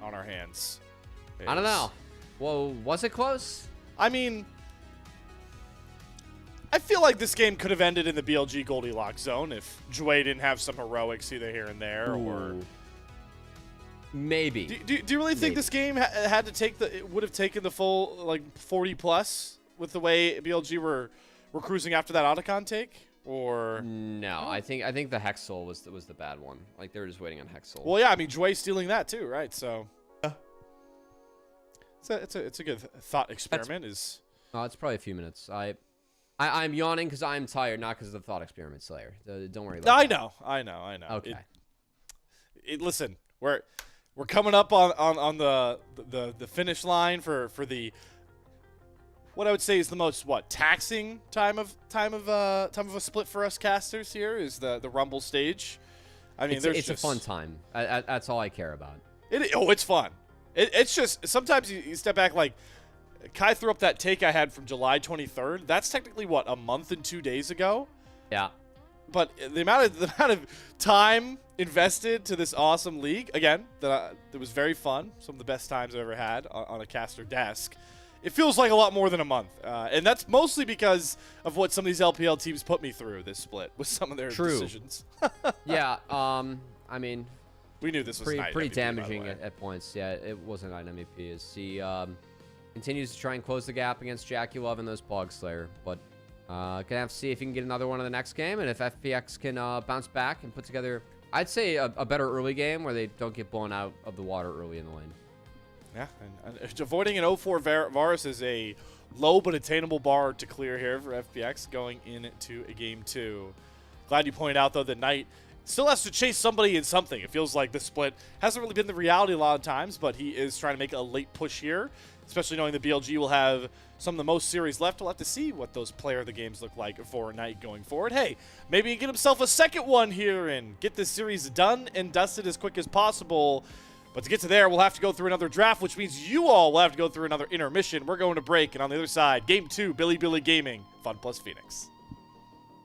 on our hands. I don't know. Well, was it close? I mean, I feel like this game could have ended in the BLG Goldilocks zone if Jwei didn't have some heroics either here and there. Or maybe. Do you really think this game had to take would have taken the full 40 plus with the way BLG were cruising after that Otacon take? Or no, I think the Hexol was the bad one. Like they were just waiting on Hexol. Well, yeah, I mean Jwei stealing that too, right? So it's a good thought experiment. It's probably a few minutes. I'm yawning because I'm tired, not because of the thought experiment Slayer. Don't worry about that. I know. Okay. Listen, we're coming up on the finish line for the what I would say is the most taxing time of a split for us casters here is the Rumble stage. I mean, it's a fun time. That's all I care about. It's fun. It's just sometimes you step back like. Kai threw up that take I had from July 23rd. That's technically a month and 2 days ago. Yeah. But the amount of time invested to this awesome league, again, that was very fun. Some of the best times I've ever had on a caster desk. It feels like a lot more than a month, and that's mostly because of what some of these LPL teams put me through this split with some of their decisions. Yeah. I mean, we knew this was pretty damaging at points. Yeah, it was an item MVP. As he continues to try and close the gap against JiaQi Love and those Pog Slayer, but gonna have to see if he can get another one in the next game, and if FPX can bounce back and put together, I'd say a better early game where they don't get blown out of the water early in the lane. Yeah, and avoiding an 0-4 Varus is a low but attainable bar to clear here for FPX going into a game 2. Glad you pointed out though that Knight still has to chase somebody in something. It feels like this split hasn't really been the reality a lot of times, but he is trying to make a late push here. Especially knowing the BLG will have some of the most series left. We'll have to see what those player of the games look like for Knight going forward. Hey, maybe he can get himself a second one here and get this series done and dusted as quick as possible. But to get to there, we'll have to go through another draft, which means you all will have to go through another intermission. We're going to break, and on the other side, Game 2, Bilibili Gaming, FunPlus Phoenix.